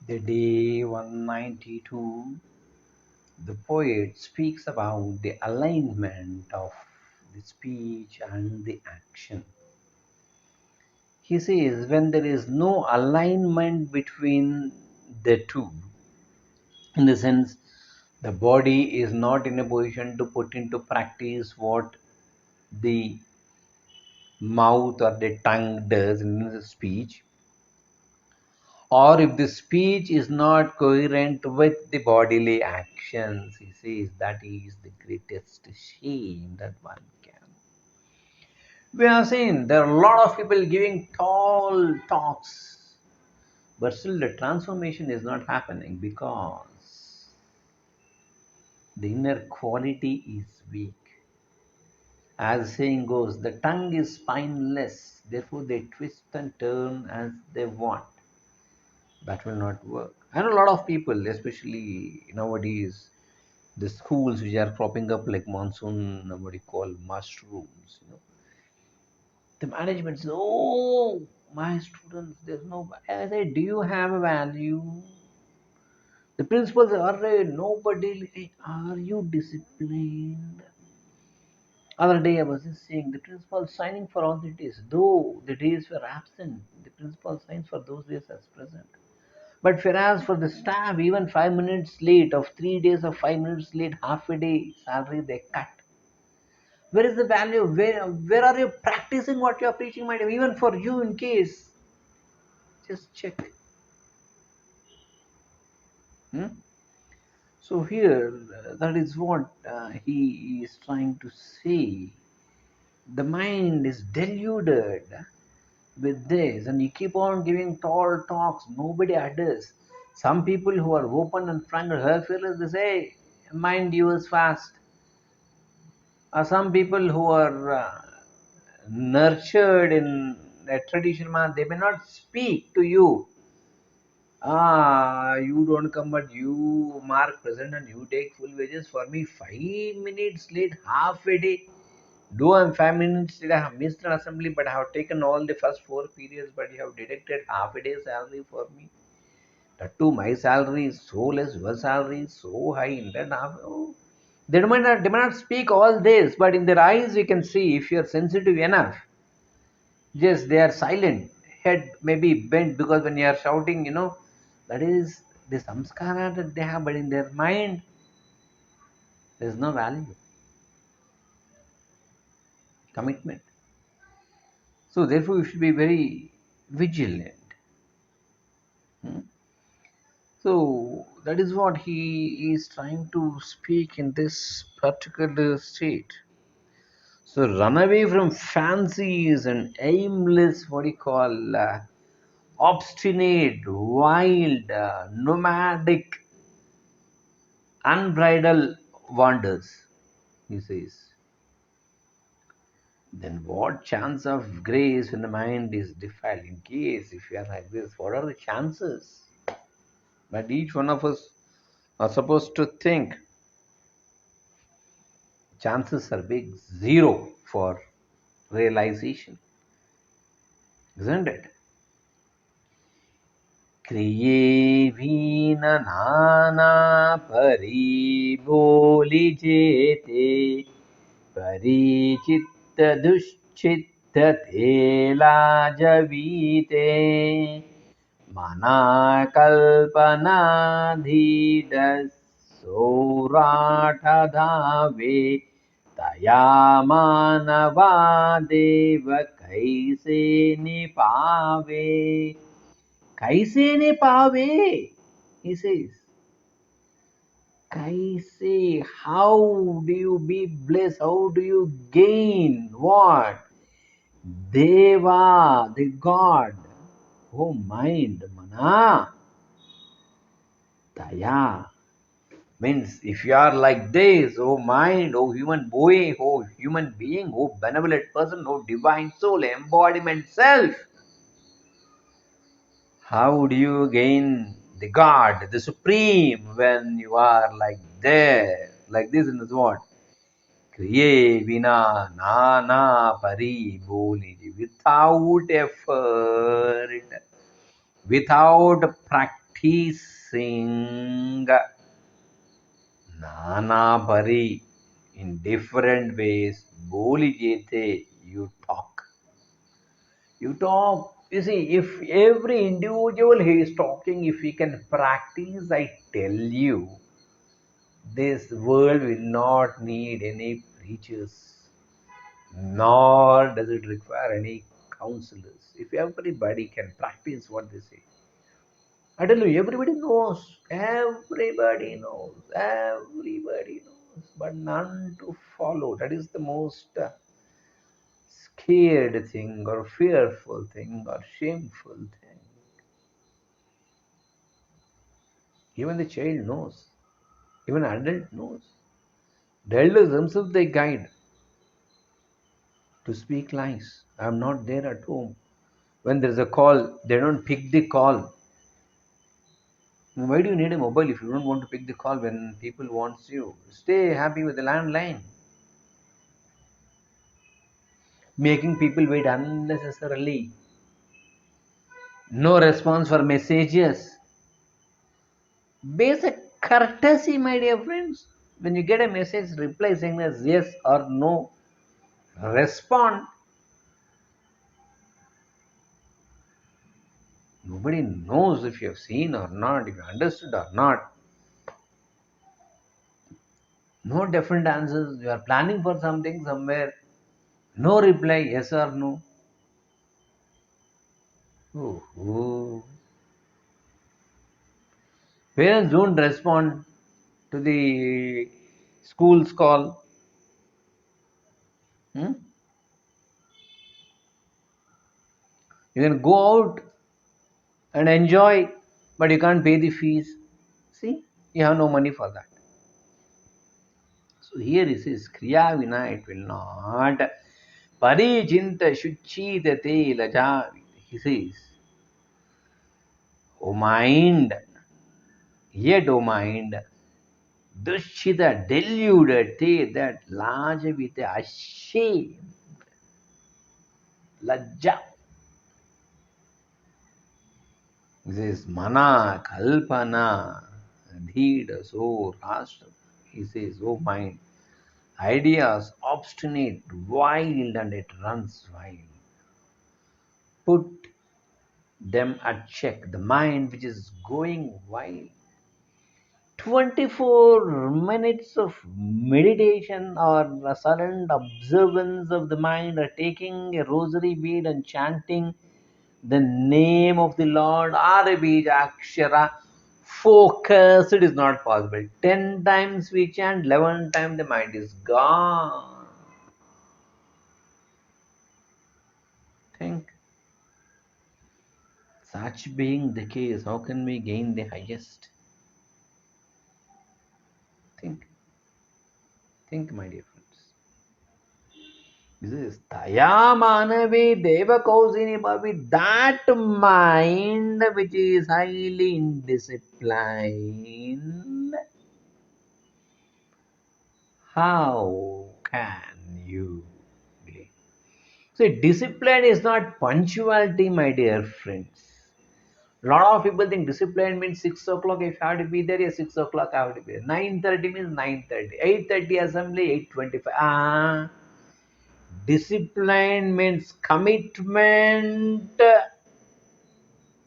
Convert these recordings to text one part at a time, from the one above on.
The day 192, the poet speaks about the alignment of the speech and the action. He says when there is no alignment between the two, in the sense the body is not in a position to put into practice what the mouth or the tongue does in the speech, or if the speech is not coherent with the bodily actions, he says that is the greatest shame that one can. We are saying there are a lot of people giving tall talks, but still the transformation is not happening because the inner quality is weak. As the saying goes, the tongue is spineless, therefore they twist and turn as they want. That will not work. I know a lot of people, especially nowadays, the schools which are cropping up like monsoon, what you call mushrooms. The management says, "Oh, my students, there's no." I say, "Do you have a value?" The principal says, "Arre, nobody. Are you disciplined?" Other day I was just saying the principal signing for all the days, though the days were absent. The principal signs for those days as present. But whereas for the staff, even 5 minutes late of 3 days of 5 minutes late, half a day salary they cut. Where is the value? Where are you practicing what you are preaching, my dear? Even for you, in case, just check. Hmm? So here, that is what he is trying to say. The mind is deluded with this, and you keep on giving tall talks. Nobody adheres. Some people who are open and frank and fearless, they say, "Mind yours fast." Some people who are nurtured in a traditional manner, they may not speak to you. You don't come, but you mark present and you take full wages. For me, 5 minutes late, half a day. Though I'm 5 minutes late, I have missed an assembly, but I have taken all the first four periods, but you have deducted half a day salary for me. That too, my salary is so less, your salary is so high in that half. Oh, they may not speak all this, but in their eyes, you can see if you're sensitive enough. Yes, they are silent. Head may be bent because when you are shouting, that is the samskara that they have, but in their mind, there's no value, commitment. So, therefore, you should be very vigilant. Hmm? So, that is what he is trying to speak in this particular state. So, run away from fancies and aimless, what do you call, obstinate, wild, nomadic, unbridled wonders, he says. Then what chance of grace when the mind is defiled? In case if you are like this, what are the chances? But each one of us are supposed to think chances are big, zero for realization, isn't it? क्रिये वीन नाना परी बोली जेते परिचित्त दुश्चित्त तेला जवीते मना कल्पना धीर सौराठ धावे तया मानवा देव कैसे निपावे. Kaise ne pave? He says, Kaise, how do you be blessed? How do you gain what? Deva, the God. Oh, mind, mana, daya. Means if you are like this, oh mind, oh human boy, oh human being, oh benevolent person, oh divine soul, embodiment self. How do you gain the God, the Supreme, when you are like there, like this in this what? Kriye vina nana pari boliji. Without effort, without practice, teasing नाना भरी in different ways. बोली जेते you talk. You talk. You see, if every individual he is talking, if he can practice, I tell you, this world will not need any preachers, nor does it require any counselors. If everybody can practice what they say, I tell you, everybody knows, but none to follow. That is the most scared thing, or fearful thing, or shameful thing. Even the child knows, even adult knows. The elders themselves they guide to speak lies. I'm not there at home. When there's a call, they don't pick the call. Why do you need a mobile if you don't want to pick the call when people wants you? Stay happy with the landline. Making people wait unnecessarily. No response for messages. Basic courtesy, my dear friends. When you get a message, reply saying as yes or no. Respond. Nobody knows if you have seen or not, if you understood or not. No definite answers. You are planning for something somewhere. No reply, yes or no. Oh, oh. Parents don't respond to the school's call. Hmm? You can go out and enjoy, but you can't pay the fees. See, you have no money for that. So here it says, Kriya Vina, it will not. Parichinta Shuchidate Lajavi. He says, O mind, yet O mind, Dushita deluded te that large with ashamed, lajja. This is mana, kalpana, dhida, so rashtra. He says, oh mind, ideas obstinate, wild, and it runs wild. Put them at check. The mind which is going wild. 24 minutes of meditation or a silent observance of the mind, or taking a rosary bead and chanting the name of the Lord, Arabij Akshara, focus, it is not possible. 10 times we chant, 11 times the mind is gone. Think, such being the case, how can we gain the highest? Think, think, my dear friends. This is Tayamanave Devakausini Bhavi, that mind which is highly indisciplined. How can you believe? See, discipline is not punctuality, my dear friends. A lot of people think discipline means 6 o'clock. If I have to be there, yes, 6 o'clock I have to be there. 9:30 means 9:30. 8:30 assembly, 8:25. Discipline means commitment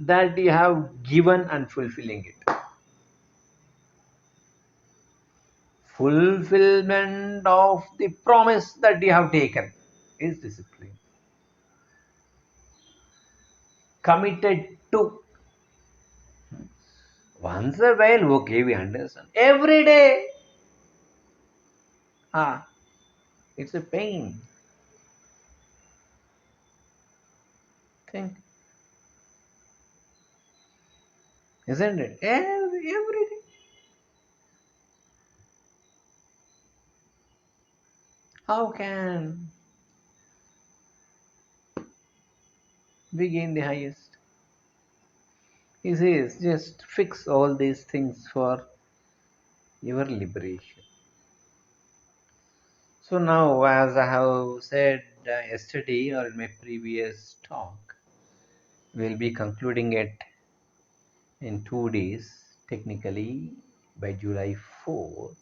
that you have given and fulfilling it. Fulfillment of the promise that you have taken is discipline. Committed to. Once a while, okay, we understand. Every day, ah, it's a pain. Think, isn't it? Every day. How can we gain the highest? He says, just fix all these things for your liberation. So now, as I have said yesterday or in my previous talk, we'll be concluding it in 2 days, technically by July 4th.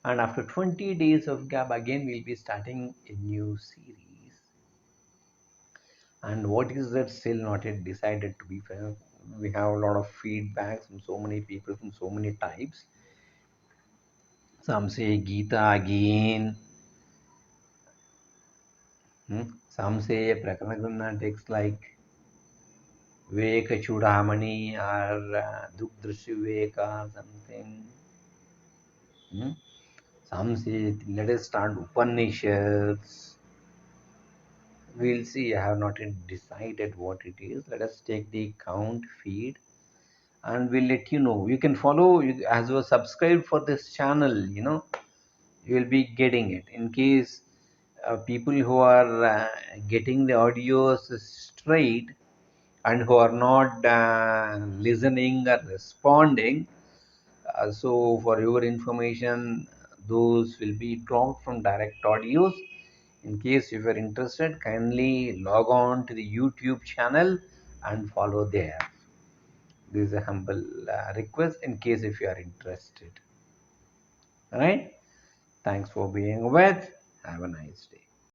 And after 20 days of gap, again we'll be starting a new series. And what is that still not yet decided, to be fair. We have a lot of feedbacks from so many people from so many types. Some say Gita again. Some say Prakarana texts like Viveka Chudamani or Dukdrishi Viveka or something. Hmm? Some say let us start Upanishads. We'll see. I have not yet decided what it is. Let us take the count feed and we'll let you know. You can follow as you are subscribed for this channel, you will be getting it. In case people who are getting the audios straight and who are not listening or responding, so for your information, those will be dropped from direct audios. In case if you are interested, kindly log on to the YouTube channel and follow there. This is a humble request in case if you are interested. All right. Thanks for being with. Have a nice day.